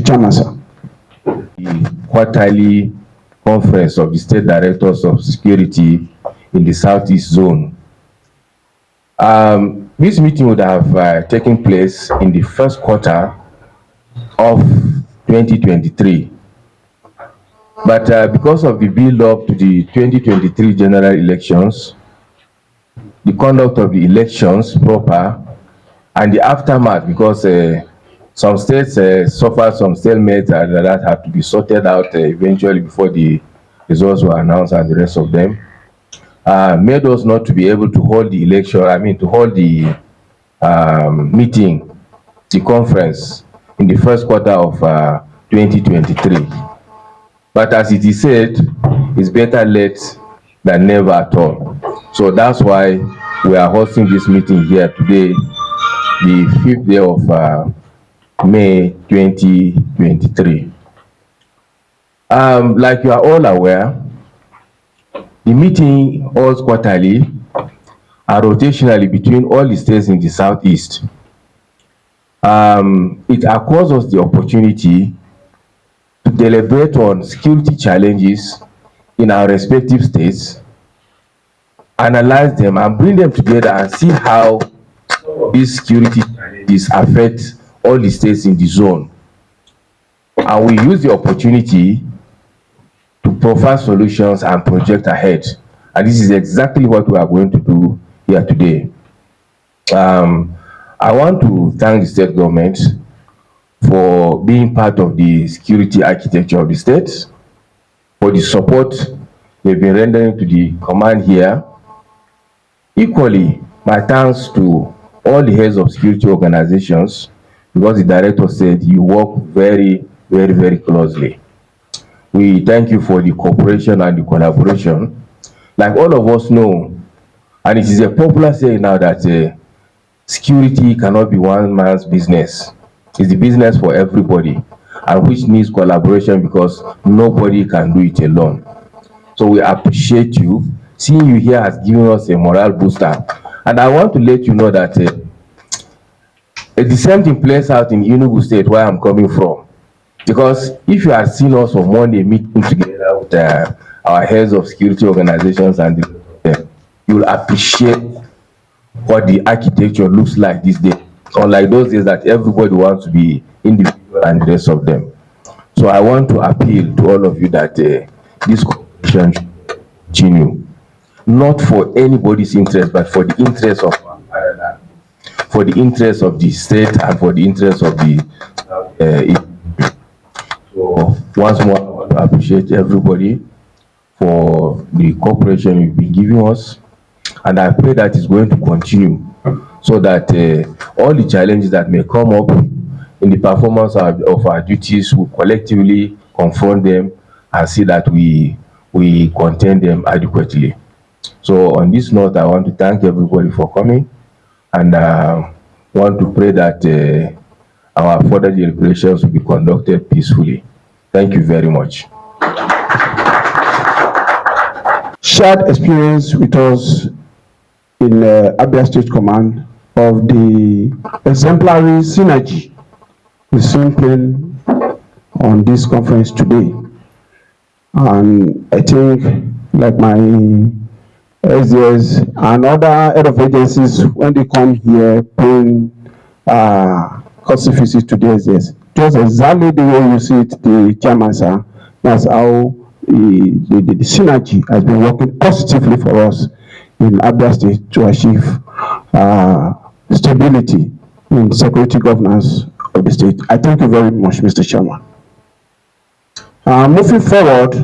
Chairman, sir. The quarterly conference of the State Directors of Security in the Southeast Zone. This meeting would have taken place in the first quarter of 2023. But because of the build-up to the 2023 general elections, the conduct of the elections proper, and the aftermath, because some states suffered some stalemate that had to be sorted out eventually before the results were announced, and the rest of them made us not to be able to hold the election, to hold the meeting, the conference, in the first quarter of 2023. But as it is said, it's better late than never at all. So that's why we are hosting this meeting here today, the 5th day of May 2023. Like you are all aware, the meeting holds quarterly and rotationally between all the states in the Southeast. It accords us the opportunity to deliberate on security challenges in our respective states, analyze them and bring them together and see how these security challenges affect all the states in the zone. And we use the opportunity to provide solutions and project ahead. And this is exactly what we are going to do here today. I want to thank the state government for being part of the security architecture of the state, for the support they've been rendering to the command here. Equally, my thanks to all the heads of security organizations, because the director said you work very, very, very closely. We thank you for the cooperation and the collaboration. Like all of us know, and it is a popular saying now that security cannot be one man's business. It's the business for everybody, and which needs collaboration because nobody can do it alone. So we appreciate you. Seeing you here has given us a morale booster. And I want to let you know that the same thing plays out in Enugu State, where I'm coming from. Because if you have seen us on Monday meeting together with our heads of security organizations, and you'll appreciate what the architecture looks like these days. Unlike those days that everybody wants to be individual and the rest of them. So I want to appeal to all of you that this cooperation should continue, not for anybody's interest, but for the interest of for the interest of the state and for the interest of the so once more, I want to appreciate everybody for the cooperation you've been giving us, and I pray that it's going to continue, so that all the challenges that may come up in the performance of our duties, will collectively confront them and see that we contain them adequately. So on this note, I want to thank everybody for coming, and want to pray that our further deliberations will be conducted peacefully. Thank you very much. Shared experience with us in Abia State Command of the exemplary synergy we seen playing on this conference today. And I think, like my SDSes and other head of agencies, when they come here paying courtesy visits to the SDSes, just exactly the way you see it, the chairman, sir, that's how the synergy has been working positively for us in Abia State to achieve stability in security governance of the state. I thank you very much, Mr. Chairman. Moving forward,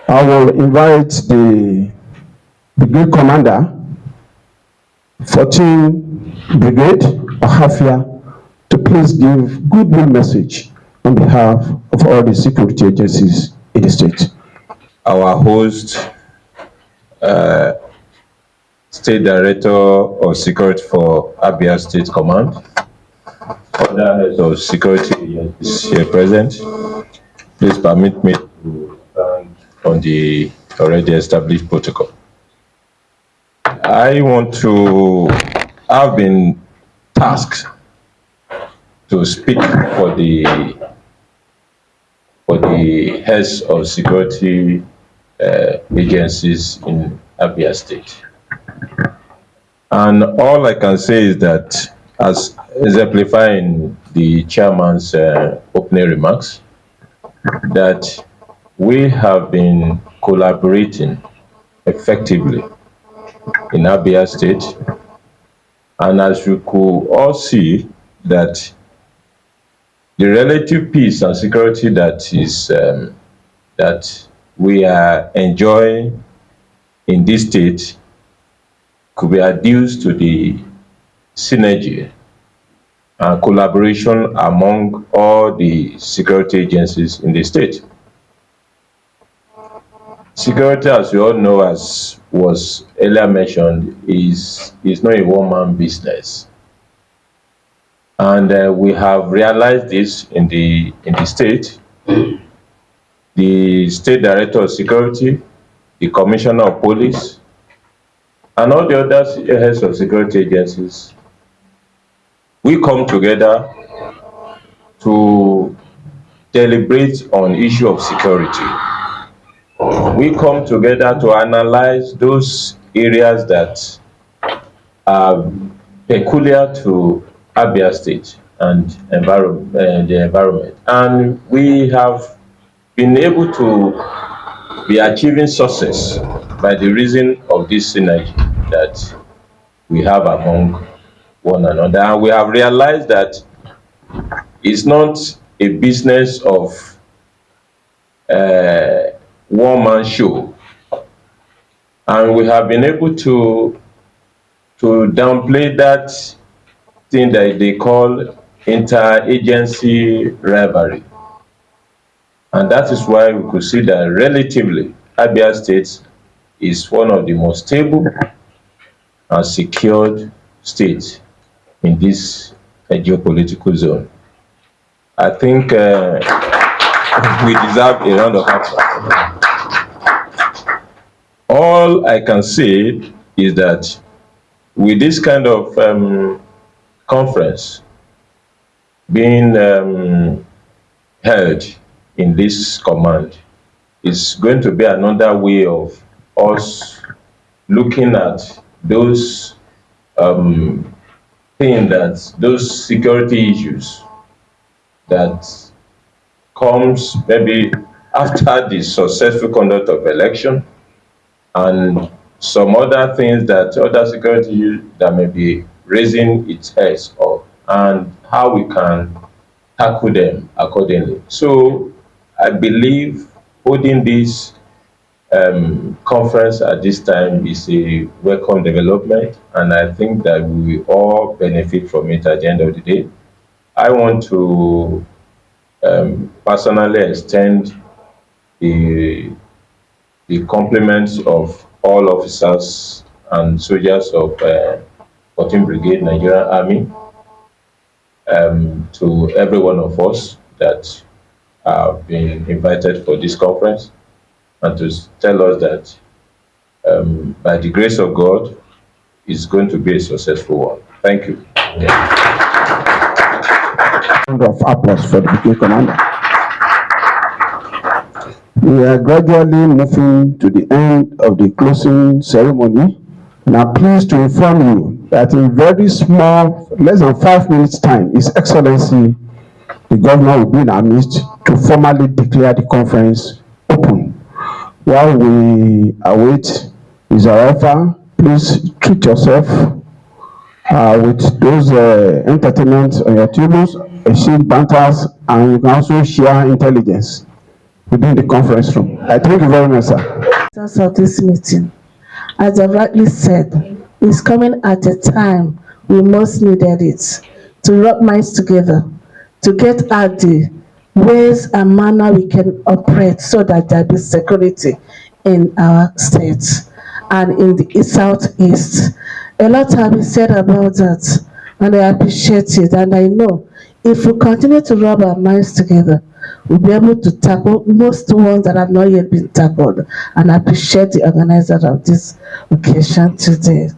I will invite the Brigade Commander, 14 Brigade, Umuahia, to please give goodwill message on behalf of all the security agencies in the state. Our host, State Director of Security for Abia State Command, other heads of security agencies here present, please permit me to stand on the already established protocol. I've been tasked to to speak for the heads of security agencies in Abia State. And all I can say is that, as exemplifying the chairman's opening remarks, that we have been collaborating effectively in Abia State. And as you could all see, that the relative peace and security that is that we are enjoying in this state could be adduced to the synergy and collaboration among all the security agencies in the state. Security, as you all know, as was earlier mentioned, is not a one-man business. And we have realized this in the state. The State Director of Security, the Commissioner of Police, and all the other heads of security agencies, we come together to deliberate on issue of security. We come together to analyze those areas that are peculiar to Abia State and the environment. And we have been able to be achieving success by the reason of this synergy that we have among one another. And we have realized that it's not a business of one-man show. And we have been able to downplay that thing that they call interagency rivalry. And that is why we could see that relatively Abia State is one of the most stable and secured states in this geopolitical zone. I think we deserve a round of applause. All I can say is that with this kind of conference being held in this command, is going to be another way of us looking at those those security issues that comes maybe after the successful conduct of election, and some other things that other security issues that may be raising its heads up, and how we can tackle them accordingly. So I believe holding this conference at this time is a welcome development, and I think that we will all benefit from it at the end of the day. I want to personally extend the compliments of all officers and soldiers of 14th Brigade Nigerian Army to every one of us that have been invited for this conference, and to tell us that by the grace of God, it's going to be a successful one. Thank you. Round of applause for the brigade commander. We are gradually moving to the end of the closing ceremony, and I'm pleased to inform you that in very small, less than 5 minutes time, His Excellency, the Governor will be in our midst to formally declare the conference open. While we await his arrival, please treat yourself with those entertainments on your tables, exchange banters, and you can also share intelligence within the conference room. I thank you very much, sir. Of this meeting, as I rightly said, is coming at a time we most needed it, to rub minds together, to get at the ways and manner we can operate so that there be security in our state and in the southeast. A lot has been said about that, and I appreciate it. And I know if we continue to rub our minds together, we'll be able to tackle most ones that have not yet been tackled. And I appreciate the organizer of this occasion today.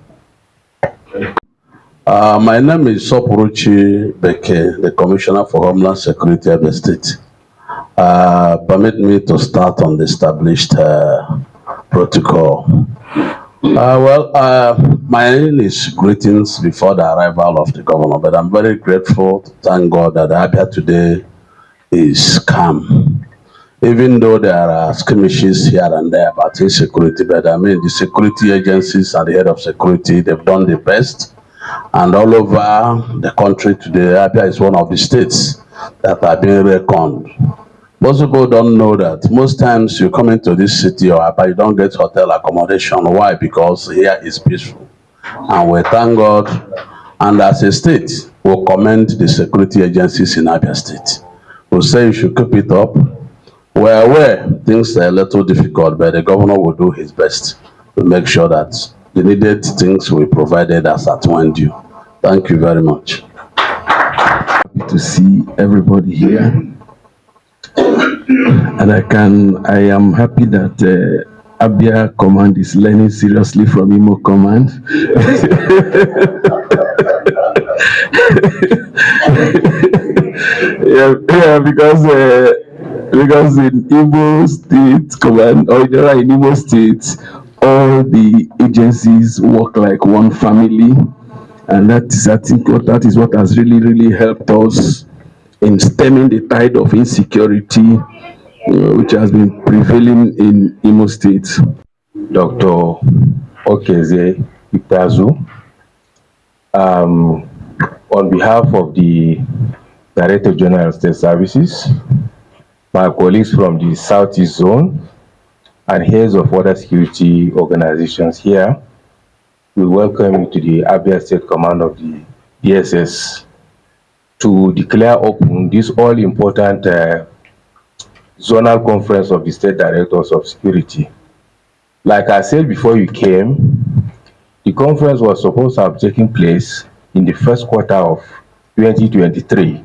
My name is Sopuruchi Beke, the Commissioner for Homeland Security of the state. Permit me to start on the established protocol. My name is greetings before the arrival of the governor, but I'm very grateful to thank God that Abia today is calm. Even though there are skirmishes here and there about insecurity, but I mean the security agencies and the head of security, they've done the best. And all over the country today, Abia is one of the states that are being reckoned. Most people don't know that most times you come into this city or Abia, you don't get hotel accommodation. Why? Because here is peaceful. And we thank God. And as a state, we'll commend the security agencies in Abia State. We'll say you should keep it up. We're aware things are a little difficult, but the governor will do his best to make sure that the needed things will be provided as at when due. Thank you very much. Happy to see everybody here. And I am happy that Abia Command is learning seriously from Imo Command. Because in Imo State Command, or in Imo State, all the agencies work like one family. And I think that is what has really helped us in stemming the tide of insecurity which has been prevailing in Imo State. Dr. Okeze Itazu, on behalf of the Director General of State Services, my colleagues from the Southeast Zone, and heads of other security organizations here, we welcome you to the Abia State Command of the SDSes to declare open this all-important zonal conference of the State Directors of Security. Like I said before you came, the conference was supposed to have taken place in the first quarter of 2023.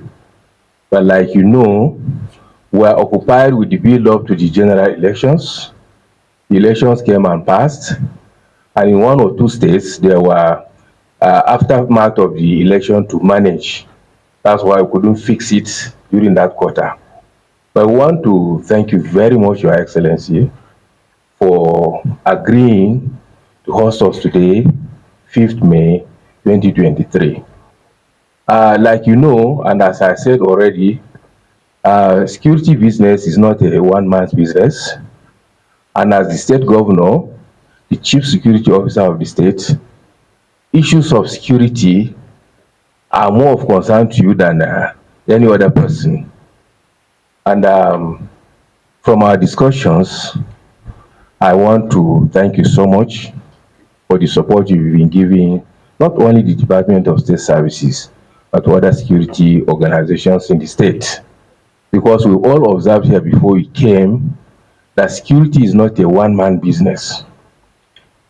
But like you know, we're occupied with the build-up to the general elections. The elections came and passed, and in one or two states, there were aftermath of the election to manage. That's why we couldn't fix it during that quarter. But we want to thank you very much, Your Excellency, for agreeing to host us today, 5th May 2023. Like you know, and as I said already, security business is not a one-man's business. And as the state governor, the chief security officer of the state, issues of security are more of concern to you than any other person. And from our discussions, I want to thank you so much for the support you've been giving, not only the Department of State Services, but other security organizations in the state. Because we all observed here before we came that security is not a one-man business.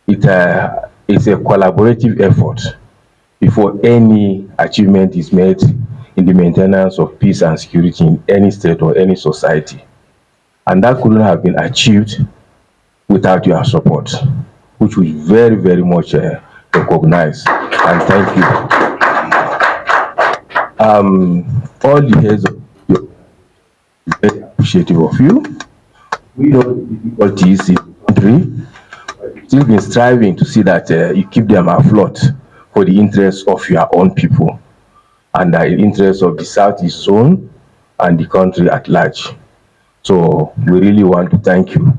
It's a collaborative effort before any achievement is made in the maintenance of peace and security in any state or any society. And that couldn't have been achieved without your support, which we very much recognize and thank you. All the heads of you are very appreciative of you. We know the difficulties in the country, but you've still been striving to see that you keep them afloat for the interests of your own people and the interests of the Southeast Zone and the country at large. So we really want to thank you.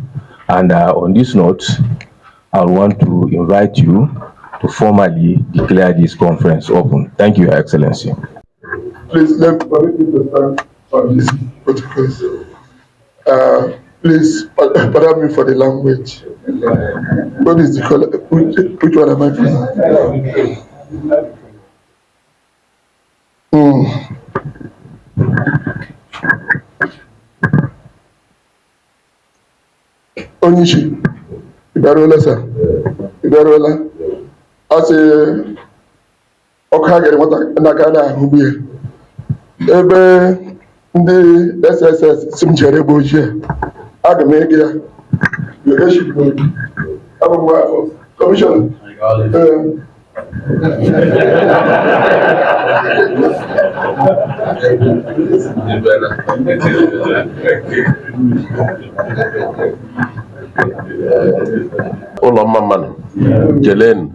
And on this note, I want to invite you to formally declare this conference open. Thank you, Your Excellency. Please let me to stand on this protocol. Please, pardon me for the language. What is the color? Which one am I playing? Onishi, Ibarola, sir. Ibarola. As a Okage, what Nagana, who be ebe ndị SSS simchere bụ ochie aga m ege ya leadership n'obi abụghị afọ kọmishọna ụlọ mma mmanụ kelenu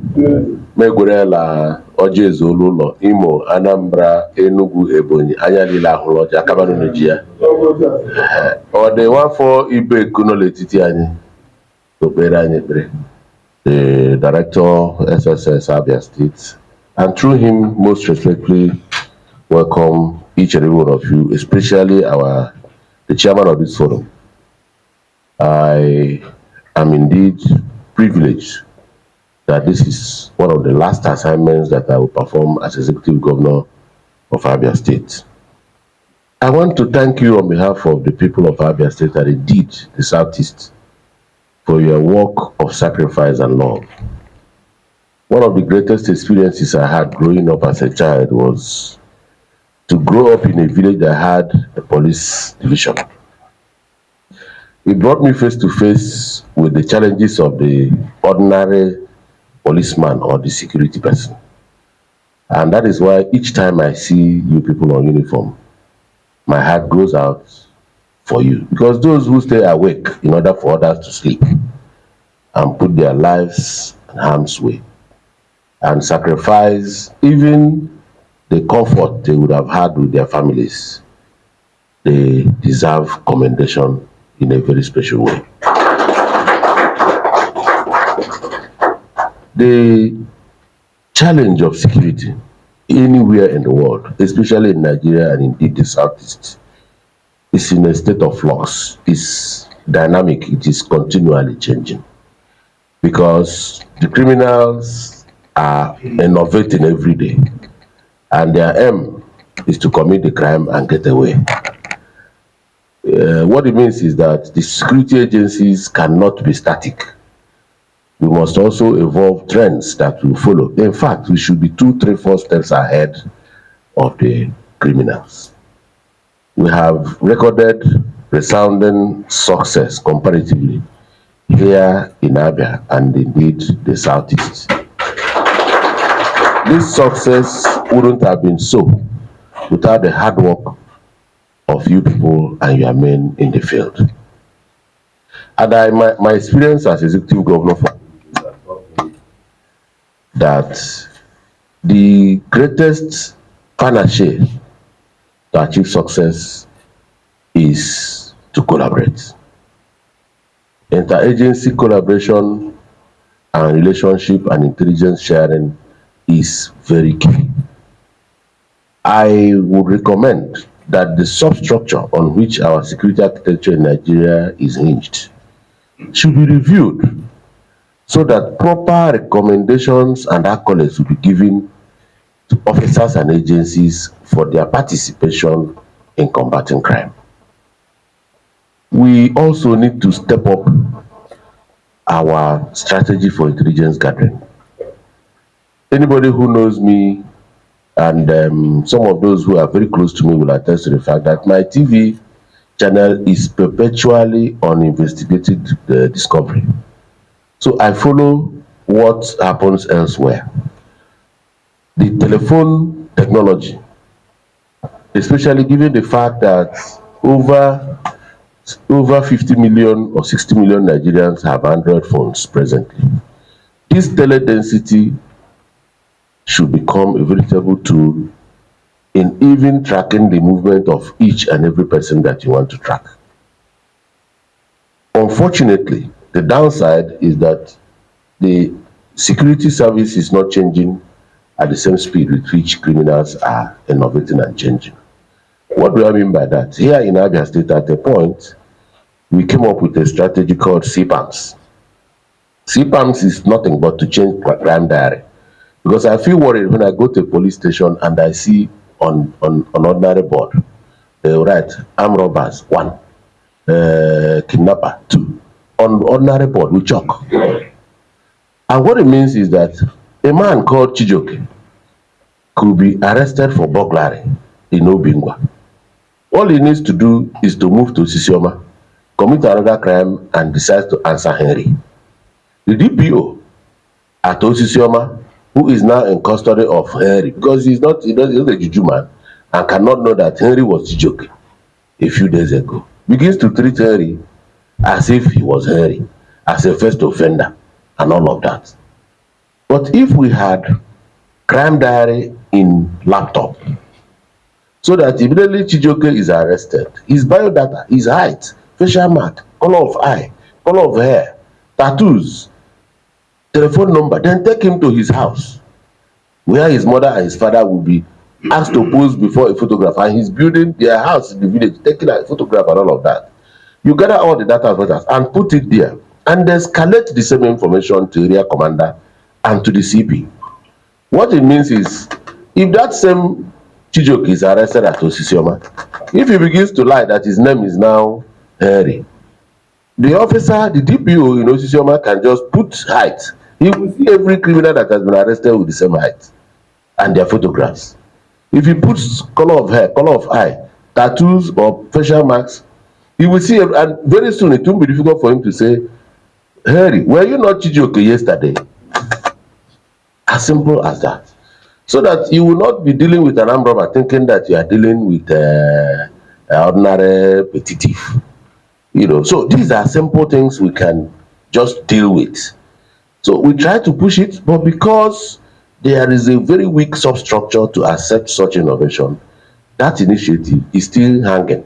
megwerela ọjị ezuolu ụlọ Imo, Anambra, Enugu, Ebonyi, anya niile ahụrụ ọjị akabanụ ji ya. Ọ dị nwafọ ibe ekuno n'etiti anyị okpere anyị ekpere, the Director SSS Abia State, and through him most respectfully welcome each and every one of you, especially the chairman of this forum. I am indeed privileged that this is one of the last assignments that I will perform as Executive Governor of Abia State. I want to thank you on behalf of the people of Abia State and indeed the Southeast for your work of sacrifice and love. One of the greatest experiences I had growing up as a child was to grow up in a village that had a police division. It brought me face to face with the challenges of the ordinary policeman or the security person. And that is why each time I see you people on uniform, my heart goes out for you. Because those who stay awake in order for others to sleep and put their lives in harm's way and sacrifice even the comfort they would have had with their families, they deserve commendation in a very special way. The challenge of security anywhere in the world, especially in Nigeria and indeed the Southeast, is in a state of flux. It's dynamic, it is continually changing. Because the criminals are innovating every day, and their aim is to commit the crime and get away. What it means is that the security agencies cannot be static. We must also evolve trends that will follow. In fact, we should be 2, 3, 4 steps ahead of the criminals. We have recorded resounding success comparatively here in Abia and indeed the Southeast. This success wouldn't have been so without the hard work of you people and your men in the field. And my experience as Executive Governor that the greatest panacea to achieve success is to collaborate. Interagency collaboration and relationship and intelligence sharing is very key. I would recommend that the substructure on which our security architecture in Nigeria is hinged should be reviewed so that proper recommendations and accolades will be given to officers and agencies for their participation in combating crime. We also need to step up our strategy for intelligence gathering. Anybody who knows me, and some of those who are very close to me will attest to the fact that my TV channel is perpetually on investigated discovery. So I follow what happens elsewhere. The telephone technology, especially given the fact that over 50 million or 60 million Nigerians have Android phones presently. This teledensity should become a veritable tool in even tracking the movement of each and every person that you want to track. Unfortunately, the downside is that the security service is not changing at the same speed with which criminals are innovating and changing. What do I mean by that? Here in Abia State, at a point, we came up with a strategy called CPAMS. CPAMS is nothing but to change crime diary. Because I feel worried when I go to a police station and I see on ordinary board, they write armed robbers 1, kidnapper 2. On ordinary board, we chalk. And what it means is that a man called Chijoke could be arrested for burglary in Obingwa. All he needs to do is to move to Sisioma, commit another crime, and decide to answer Henry. The DPO at Osisioma, who is now in custody of Henry, because he's not a juju man and cannot know that Henry was Chijoke a few days ago, begins to treat Henry as if he was Henry, as a first offender and all of that. But if we had crime diary in laptop, so that immediately Chijoke is arrested, his biodata, his height, facial mark, color of eye, color of hair, tattoos, telephone number, then take him to his house, where his mother and his father will be asked to pose before a photograph, and he's building their house in the village, taking a photograph and all of that. You gather all the data and put it there, and escalate the same information to area commander and to the CP. What it means is, if that same Chijoke is arrested at Osisioma, if he begins to lie that his name is now Henry, the officer, the DPO in Osisioma can just put height. He will see every criminal that has been arrested with the same height and their photographs. If he puts color of hair, color of eye, tattoos or facial marks, he will see, and very soon it won't be difficult for him to say, Henry, were you not Chijoke yesterday? As simple as that. So that you will not be dealing with an armed robber thinking that you are dealing with an ordinary petty thief. You know, so these are simple things we can just deal with. So we try to push it, but because there is a very weak substructure to accept such innovation, that initiative is still hanging.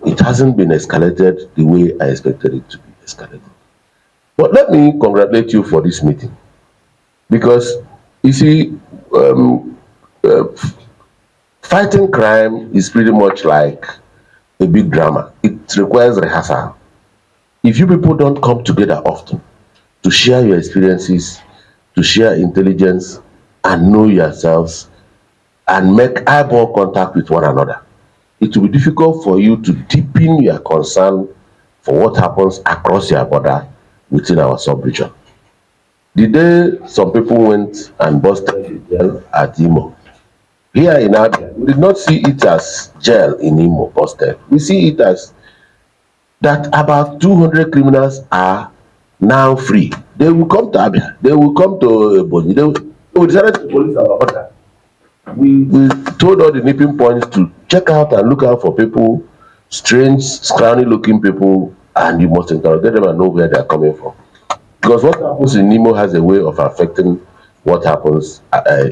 It hasn't been escalated the way I expected it to be escalated. But let me congratulate you for this meeting, because you see, fighting crime is pretty much like a big drama. It requires rehearsal. If you people don't come together often to share your experiences, to share intelligence and know yourselves and make eyeball contact with one another, it will be difficult for you to deepen your concern for what happens across your border within our sub-region. The day some people went and busted the jail at Imo, here in Abia, we did not see it as jail in Imo busted. We see it as that about 200 criminals are now free. They will come to Abia, they will come to Boni, we decided to police our border. We told all the nipping points to check out and look out for people, strange, scrawny looking people, and you must interrogate them and know where they are coming from. Because what happens in Nemo has a way of affecting what happens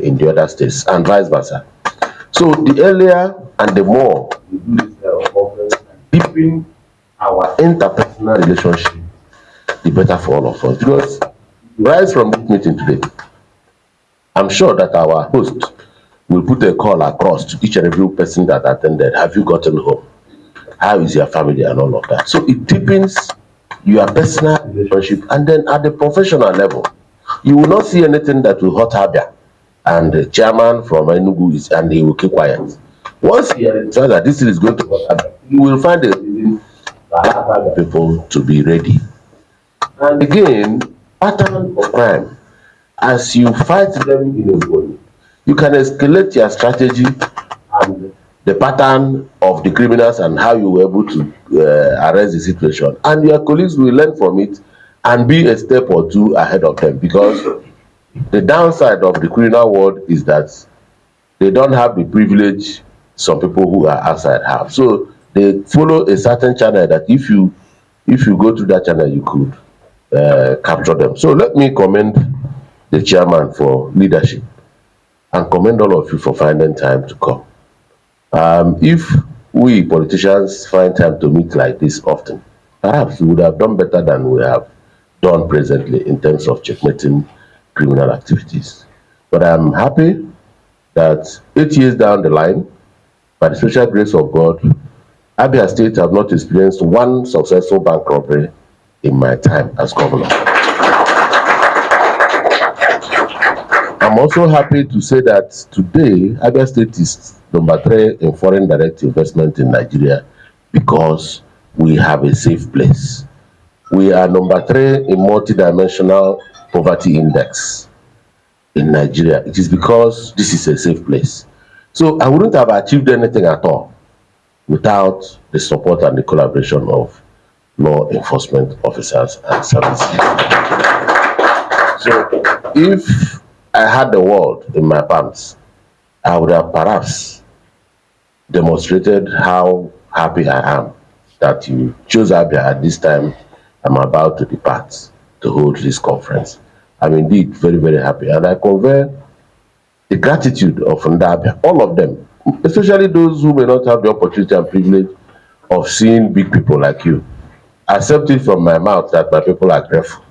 in the other states, and vice versa. So the earlier and the more we do this deepen our interpersonal relationship, the better for all of us. Because right from this meeting today, I'm sure that our host will put a call across to each and every person that attended. Have you gotten home? How is your family and all of that? So it deepens your personal relationship, and then at the professional level, you will not see anything that will hurt Abia. And the chairman from Enugu is, and he will keep quiet. Once he understands that this is going to hurt Abia, you will find a reason for people to be ready. And again, pattern of crime, as you fight them in a body, you can escalate your strategy and the pattern of the criminals and how you were able to arrest the situation, and your colleagues will learn from it and be a step or two ahead of them. Because the downside of the criminal world is that they don't have the privilege some people who are outside have. So they follow a certain channel that if you go through that channel, you could capture them. So let me commend the chairman for leadership and commend all of you for finding time to come. If we politicians find time to meet like this often, perhaps we would have done better than we have done presently in terms of checkmating criminal activities. But I'm happy that 8 years down the line, by the special grace of God, Abia State have not experienced one successful bank robbery in my time as governor. I'm also happy to say that today, Abia State is number 3 in foreign direct investment in Nigeria because we have a safe place. We are number 3 in multidimensional poverty index in Nigeria. It is because this is a safe place. So I wouldn't have achieved anything at all without the support and the collaboration of law enforcement officers and services. So if I had the world in my palms, I would have perhaps demonstrated how happy I am that you chose Abia at this time. I'm about to depart to hold this conference. I'm indeed very, very happy, and I convey the gratitude of Abia, all of them, especially those who may not have the opportunity and privilege of seeing big people like you. Accept it from my mouth that my people are grateful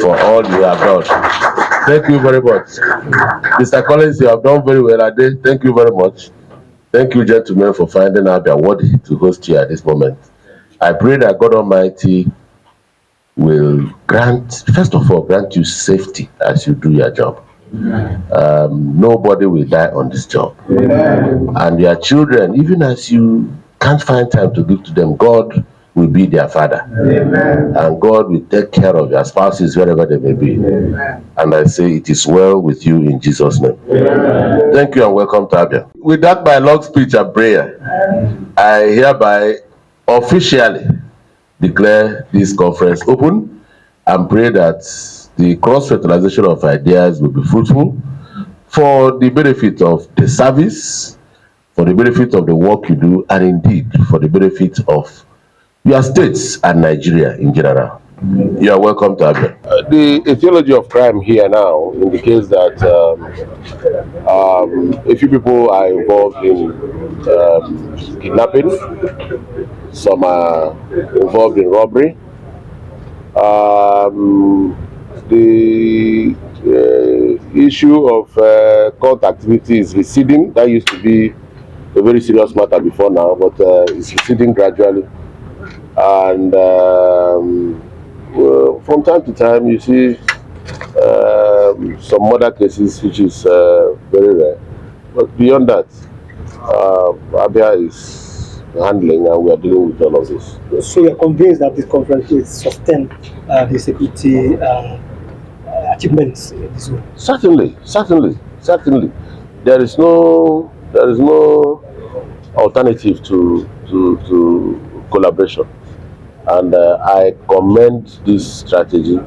for all you have done. Thank you very much. Mr. Collins, you have done very well, Ade. Thank you very much. Thank you, gentlemen, for finding Abia worthy to host you at this moment. I pray that God Almighty will grant, first of all, grant you safety as you do your job. Nobody will die on this job. And your children, even as you can't find time to give to them, God will be their father. And God will take care of your spouses wherever they may be. And I say it is well with you in Jesus' name. Thank you and welcome to Abia. With that, my long speech and prayer, I hereby officially declare this conference open and pray that the cross-fertilization of ideas will be fruitful for the benefit of the service, for the benefit of the work you do, and indeed for the benefit of your states and Nigeria in general. You are welcome to Abia. The etiology of crime here now indicates that a few people are involved in kidnapping, some are involved in robbery. The issue of cult activity is receding. That used to be a very serious matter before now, but it's receding gradually. And from time to time, you see some murder cases, which is very rare. But beyond that, Abia is handling, and we are dealing with all of this. So you're convinced that this conference will sustain the security achievements in this zone? Certainly. There is no alternative to collaboration, and I commend this strategy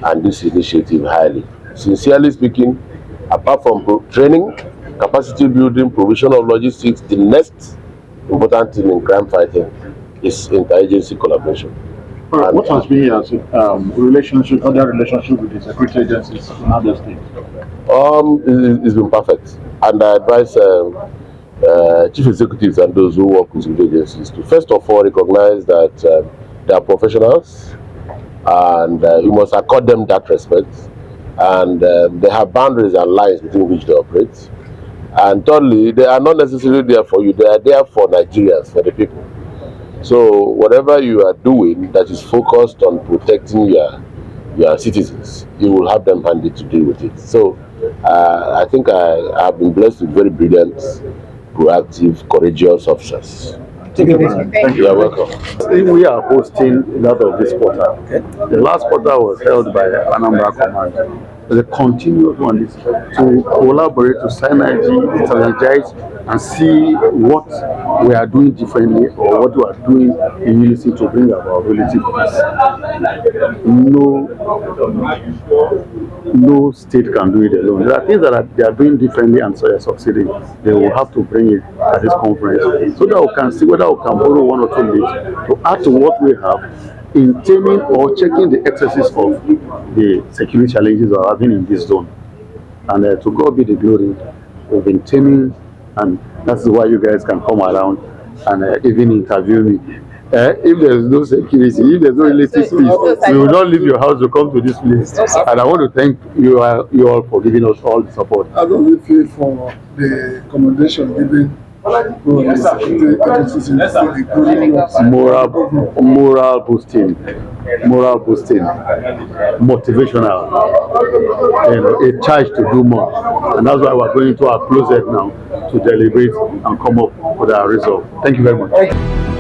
and this initiative highly. Sincerely speaking, apart from training, capacity building, provision of logistics, the next important thing in crime fighting is interagency collaboration. What has been your relationship, other relationship with the security agencies in Abia State? It's been perfect, and I advise chief executives and those who work with security agencies to first of all recognize that they are professionals, and you must accord them that respect, and they have boundaries and lines within which they operate. And thirdly, they are not necessarily there for you, they are there for Nigerians, for the people. So whatever you are doing that is focused on protecting your citizens, you will have them handy to deal with it. So I think I have been blessed with very brilliant, proactive, courageous officers. Thank you very much. You are welcome. We are hosting a lot of this quarter. Okay. The last quarter was held by Anambra Command. The continuous one is to collaborate, to synergy, strategize, and see what we are doing differently or what we are doing in unity to bring about relative peace. No state can do it alone. There are things that they are doing differently and so they are succeeding. They will have to bring it at this conference so that we can see whether we can borrow 1 or 2 minutes to add to what we have in taming or checking the excesses of the security challenges we are having in this zone. And to God be the glory, we've been taming, and that's why you guys can come around and even interview me. If there's no security, if there's no relative peace, we will not leave your house to come to this place. And I want to thank you all for giving us all the support. How do you feel for the commendation given? Moral boosting, motivational, a charge to do more, and that's why we're going to our closet now to deliberate and come up with our result. Thank you very much.